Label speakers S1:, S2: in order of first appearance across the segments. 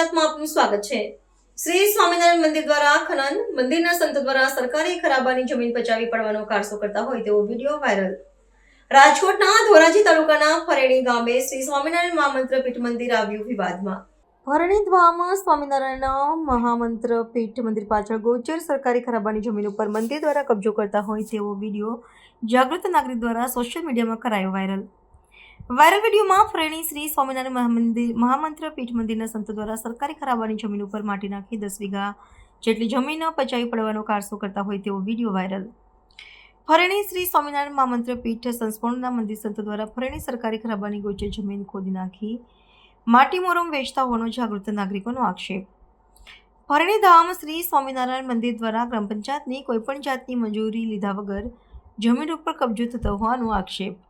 S1: ગુજરાતમાં આપનું સ્વાગત છે। શ્રી સ્વામિનારાયણ મંદિર દ્વારા ખનન, મંદિરના સંતો દ્વારા સરકારી ખરાબાની જમીન પચાવી પડવાનો કારસો કરતા હોય તેવો વિડીયો વાયરલ। રાજકોટના ધોરાજી તાલુકાના ફરેણી ગામે શ્રી સ્વામિનારાયણ મહામંત્ર પીઠ મંદિર આવ્યું વિવાદમાં। ફરેણી ધામ સ્વામિનારાયણ મહામંત્ર પીઠ મંદિર પાછળ ગોચર સરકારી ખરાબાની જમીન ઉપર મંદિર દ્વારા કબજો કરતા હોય તેવો વિડીયો જાગૃત નાગરિક દ્વારા સોશિયલ મીડિયામાં કરાયો વાયરલ વિડીયોમાં ફરેણી શ્રી સ્વામિનારાયણ મહામંત્ર પીઠ મંદિરના સંતો દ્વારા સરકારી ખરાબાની જમીન ઉપર માટી નાખી 10 વીઘા જેટલી જમીન પચાવી પડવાનો કારસો કરતા હોય તેવો વિડીયો વાયરલ। ફરેણી શ્રી સ્વામિનારાયણ મહામંત્ર પીઠ સંસ્કરણના મંદિર સંતો દ્વારા ફરેણી સરકારી ખરાબાની ગોચર જમીન ખોદી નાખી માટી મોરમ વેચતા હોવાનો જાગૃત નાગરિકોનો આક્ષેપ। ફરેણી ધામ શ્રી સ્વામિનારાયણ મંદિર દ્વારા ગ્રામ પંચાયતની કોઈપણ જાતની મંજૂરી લીધા વગર જમીન ઉપર કબજો થતો હોવાનો આક્ષેપ।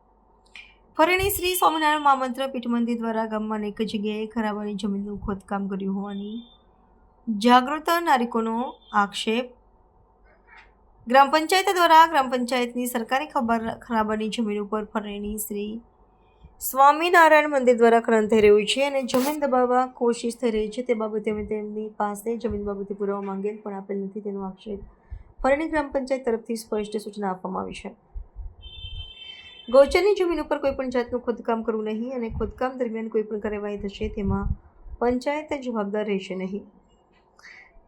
S1: ફરેણી શ્રી સ્વામિનારાયણ મહામંત્ર પીઠ મંદિર દ્વારા ગામમાં અનેક જગ્યાએ ખરાબાની જમીનનું ખોદકામ કર્યું હોવાની જાગૃત નાગરિકોનો આક્ષેપ। ગ્રામ પંચાયત દ્વારા ગ્રામ પંચાયતની સરકારી ખરાબાની જમીન ઉપર ફરેણી શ્રી સ્વામિનારાયણ મંદિર દ્વારા ખનન થઈ રહ્યું છે અને જમીન દબાવવા કોશિશ થઈ રહી છે તે બાબતે અમે તેમની પાસે જમીન બાબતે પુરાવા માંગેલ પણ આપેલ નથી તેનો આક્ષેપ ફરેણી ગ્રામ પંચાયત તરફથી સ્પષ્ટ સૂચના આપવામાં આવી છે। ગૌચરની જમીન ઉપર કોઈપણ જાતનું ખોદકામ કરવું નહીં અને ખોદકામ દરમિયાન કોઈપણ કાર્યવાહી થશે તેમાં પંચાયત જવાબદાર રહેશે નહીં।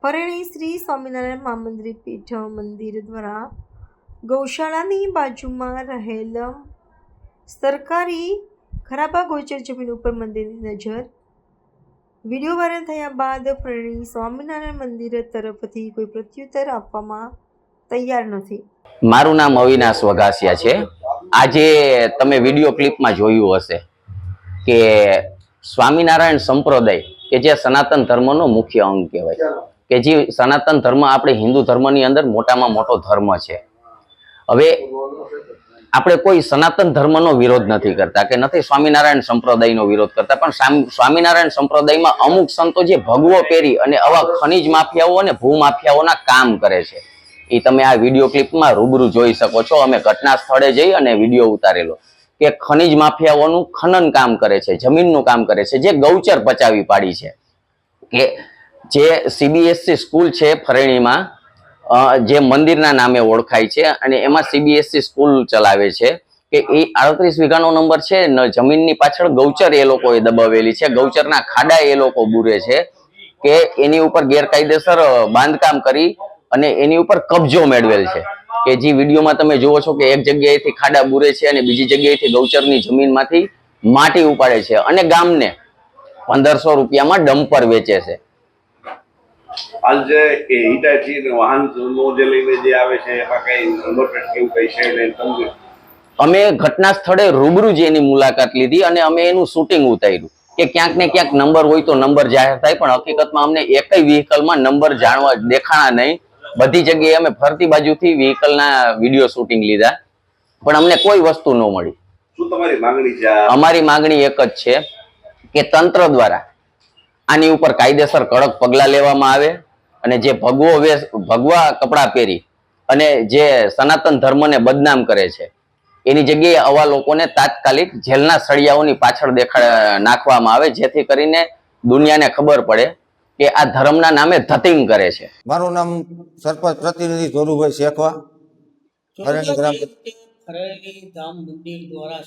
S1: ફરેણી શ્રી સ્વામિનારાયણ મહામંત્ર પીઠ મંદિર દ્વારા ગૌશાળાની બાજુમાં રહેલ સરકારી ખરાબા ગૌચર જમીન ઉપર મંદિરની નજર વિડીયો વાયરલ થયા બાદ ફરેણી સ્વામિનારાયણ મંદિર તરફથી કોઈ પ્રત્યુત્તર આપવામાં તૈયાર નથી।
S2: મારું નામ અવિનાશ વઘાસિયા છે। આજે તમે વિડીયો ક્લિપમાં જોયું હશે કે સ્વામિનારાયણ સંપ્રદાય કે જે સનાતન ધર્મનો મુખ્ય અંગ કહેવાય કે જે સનાતન ધર્મ આપણે હિન્દુ ધર્મની અંદર મોટામાં મોટો ધર્મ છે। હવે આપણે કોઈ સનાતન ધર્મનો વિરોધ નથી કરતા કે નથી સ્વામિનારાયણ સંપ્રદાયનો વિરોધ કરતા, પણ સ્વામિનારાયણ સંપ્રદાયમાં અમુક સંતો જે ભગવો પહેરી અને આવા ખનિજ માફિયાઓ અને ભૂમાફિયાઓના કામ કરે છે એ તમે આ વિડીયો ક્લિપમાં રૂબરૂ જોઈ શકો છો। અમે ઘટના સ્થળે જઈ અને વિડીયો ઉતારેલો કે ખનિજ માફિયાઓનું ખનન કામ કરે છે, જમીનનું કામ કરે છે, જે ગૌચર પચાવી પાડી છે। કે જે CBSE સ્કૂલ છે ફરેણીમાં જે મંદિરના નામે ઓળખાય છે અને એમાં CBSE સ્કૂલ ચલાવે છે કે એ 38 વીઘાનો નંબર છે, જમીનની પાછળ ગૌચર એ લોકોએ દબાવેલી છે, ગૌચરના ખાડા એ લોકો બુરે છે કે એની ઉપર ગેરકાયદેસર બાંધકામ કરી અને એની ઉપર કબજો મેળવેલ છે। કે જે વિડીયોમાં તમે જુઓ છો કે એક જગ્યાએથી ખાડા બુરે છે અને બીજી જગ્યાએથી ગૌચરની જમીનમાંથી માટી ઉપાડે છે અને ગામને 1500 રૂપિયામાં ડમ્પર વેચે છે।
S3: હાલ જે હિટાચી વાહન જે લઈને જે આવે છે એમાં કઈ નંબર પ્લેટ કેવું કઈ છે ને તમને
S2: અમે ઘટના સ્થળે રૂબરૂ જ એની મુલાકાત લીધી અને અમે એનું શૂટિંગ ઉતાર્યું કે ક્યાંક ને ક્યાંક નંબર હોય તો નંબર જાહેર થાય, પણ હકીકતમાં અમને એકય વ્હીકલમાં નંબર જાણવા દેખાણા નહીં। બધી જગ્યાએ અમે ફરતી બાજુથી વ્હીકલના વિડીયો શૂટિંગ લીધા પણ અમને કોઈ વસ્તુ ન મળી।
S3: શું તમારી માંગણી છે?
S2: અમારી માંગણી એક જ છે કે તંત્ર દ્વારા આની ઉપર કાયદેસર કડક પગલાં લેવામાં આવે અને જે ભગવા કપડાં પહેરી અને જે સનાતન ધર્મને બદનામ કરે છે એની જગ્યાએ આવા લોકોને તાત્કાલિક જેલના સળિયાઓની પાછળ નાખવામાં આવે, જેથી કરીને દુનિયાને ખબર પડે કે આ ધર્મના નામે ધતિંગ કરે છે।
S4: મારું નામ સરપંચ પ્રતિનિધિ ધોરુભાઈ શેખવા, ફરેણી ગ્રામ
S5: ફરેણી ધામ મંદિર દ્વારા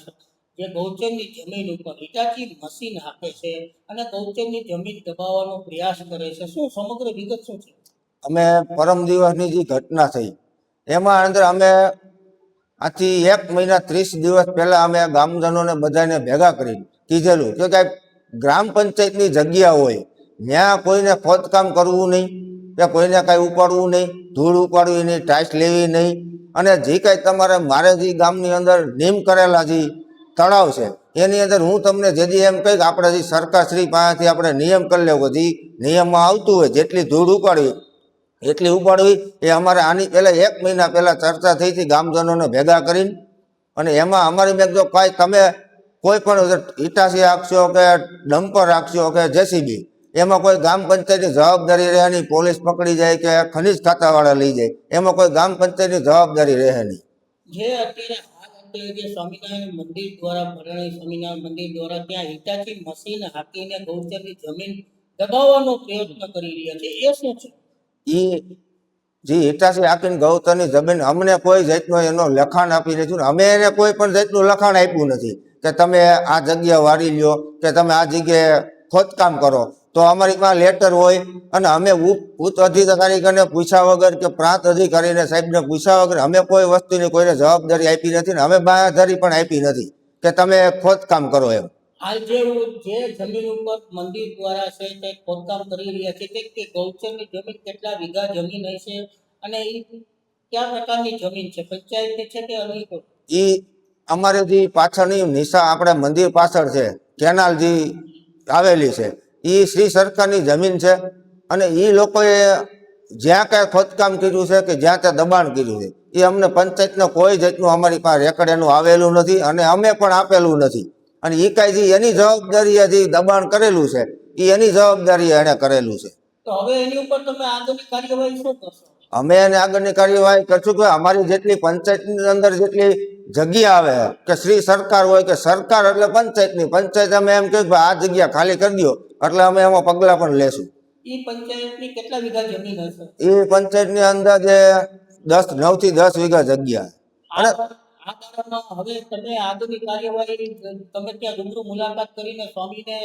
S5: જે ગૌચરની જમીન ઉપર હિટાચી મશીન આપે છે અને ગૌચરની જમીન દબાવવાનો પ્રયાસ કરે છે, શું સમગ્ર વિગત શું છે?
S4: અમે પરમ દિવસની જે ઘટના થઈ એમાં અંદર અમે આથી 1 મહિના 30 દિવસ પહેલા અમે ગામજનોને બધાને ભેગા કરી કીધેલું કે કાંઈ ગ્રામ પંચાયતની જગ્યા હોય ત્યાં કોઈને ખોદકામ કરવું નહીં કે કોઈને કાંઈ ઉપાડવું નહીં, ધૂળ ઉપાડવી નહીં, ટાઈસ લેવી નહીં અને જે કાંઈ તમારે મારે જે ગામની અંદર નિયમ કરેલા જે તળાવ છે એની અંદર હું તમને જેથી એમ કહી કે આપણે જે સરકારશ્રી પાસેથી આપણે નિયમ કરી લેવો, જે નિયમમાં આવતું હોય જેટલી ધૂળ ઉપાડવી એટલી ઉપાડવી એ અમારે આની પહેલાં 1 મહિના પહેલાં ચર્ચા થઈ હતી ગામજનોને ભેગા કરીને અને એમાં અમારી મેં જો કાંઈ તમે કોઈ પણ ઇટાસી રાખશો કે ડમ્પર રાખશો કે JCB એમાં કોઈ ગ્રામ પંચાયતની જવાબદારી રહે નહીં, પોલીસ પકડી જાય કે ખનિજ ખાતાવાળા લઈ જાય એમાં કોઈ ગ્રામ પંચાયતની જવાબદારી રહે નહીં।
S5: જે અત્યારે જે સ્વામિનારાયણ મંદિર દ્વારા ફરેણી સ્વામિનારાયણ મંદિર દ્વારા ત્યાં હિટાચી મશીન હાકીને ગૌચરની જમીન દબાવવાનો પ્રયત્ન કરી રહ્યા છે, એ શું છે?
S4: એ જે હિટાસી આપીને ગૌતરની જમીન અમને કોઈ જાતનું એનો લખાણ આપી નથી. અમે એને કોઈ પણ જાતનું લખાણ આપ્યું નથી કે તમે આ જગ્યા વાળી લ્યો કે તમે આ જગ્યાએ ખોદકામ કરો. તો અમારી પાસે લેટર હોય અને અમે ઉચ્ચ અધિકારીને પૂછ્યા વગર કે પ્રાંત અધિકારીને સાહેબને પૂછ્યા વગર અમે કોઈ વસ્તુની કોઈને જવાબદારી આપી નથી ને અમે બાંયધરી પણ આપી નથી કે તમે ખોદકામ કરો એમ.
S5: હાલ જે જમીન ઉપર મંદિર દ્વારા છે તે ખોદકામ કરી રહ્યા છે તે ગૌચરની જમીન કેટલા વીઘા જમીન હશે અને એ કયા પ્રકારની જમીન છે? પંચાયતની છે કે અન્ય કોઈ?
S4: એ અમારે જે પાછળની નિશા આપણે મંદિર પાછળ છે કેનાલ જે આવેલી છે એ શ્રી સરકારની જમીન છે અને એ લોકોએ જ્યાં કાંઈ ખોદકામ કર્યું છે કે જ્યાં ત્યાં દબાણ કર્યું છે એ અમને પંચાયતનો કોઈ જાતનું અમારી પાસે રેકર્ડ એનું આવેલું નથી અને અમે પણ આપેલું નથી. અને એ કાંઈ જે એની જવાબદારી જે દબાણ કરેલું છે એ એની જવાબદારી એણે કરેલું છે.
S5: તો હવે એની ઉપર તમે આગળની કાર્યવાહી શું કરશો?
S4: અમે એને આગળની કાર્યવાહી કરશું કે અમારી જેટલી પંચાયતની અંદર જેટલી જગ્યા આવે કે શ્રી સરકાર હોય કે સરકાર એટલે પંચાયત અમે એમ કહ્યું કે આ જગ્યા ખાલી કરી દો એટલે અમે એમાં પગલાં પણ લેશું.
S5: એ પંચાયતની કેટલા વીઘા જમીન હશે?
S4: એ પંચાયતની અંદાજે 9 થી 10 વીઘા જગ્યા. અને
S5: આ કારણમાં હવે તમે આગળની કાર્યવાહી તમે ત્યાં રૂબરૂ મુલાકાત કરીને સ્વામીને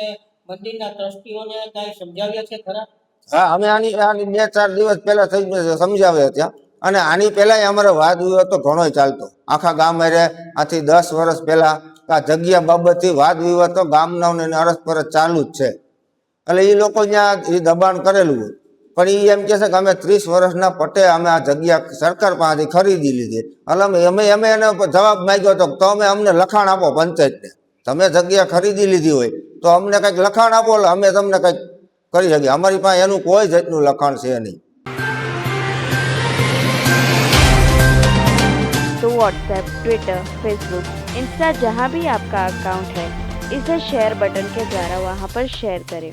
S5: મંદિરના ટ્રસ્ટીઓને કાંઈ સમજાવ્યા છે ખરા?
S4: હા, અમે આની 2-4 દિવસ પહેલા સમજાવ્યા ત્યાં અને આની પહેલા અમારો વાદ વિવાદ તો ઘણો ચાલતો આખા ગામ અરે આથી 10 વર્ષ પહેલા આ જગ્યા બાબતથી વાદ વિવાદ તો ગામનાઓને અરસપરસ ચાલુ જ છે. એટલે એ લોકો ત્યાં એ દબાણ કરેલું હોય પણ એ એમ કહે છે કે અમે 30 વર્ષના પટે અમે આ જગ્યા સરકાર પાસેથી ખરીદી લીધી. એટલે અમે એને જવાબ માંગ્યો હતો તો અમને લખાણ આપો પંચાયતને, તમે જગ્યા ખરીદી લીધી હોય તો અમને કંઈક લખાણ આપો એટલે અમે તમને કંઈક કરી શકીએ. અમારી પાસે એનું કોઈ જાતનું લખાણ છે નહીં.
S6: तो व्हाट्सएप, ट्विटर, फेसबुक, इंस्टा जहाँ भी आपका अकाउंट है इसे शेयर बटन के द्वारा वहाँ पर शेयर करें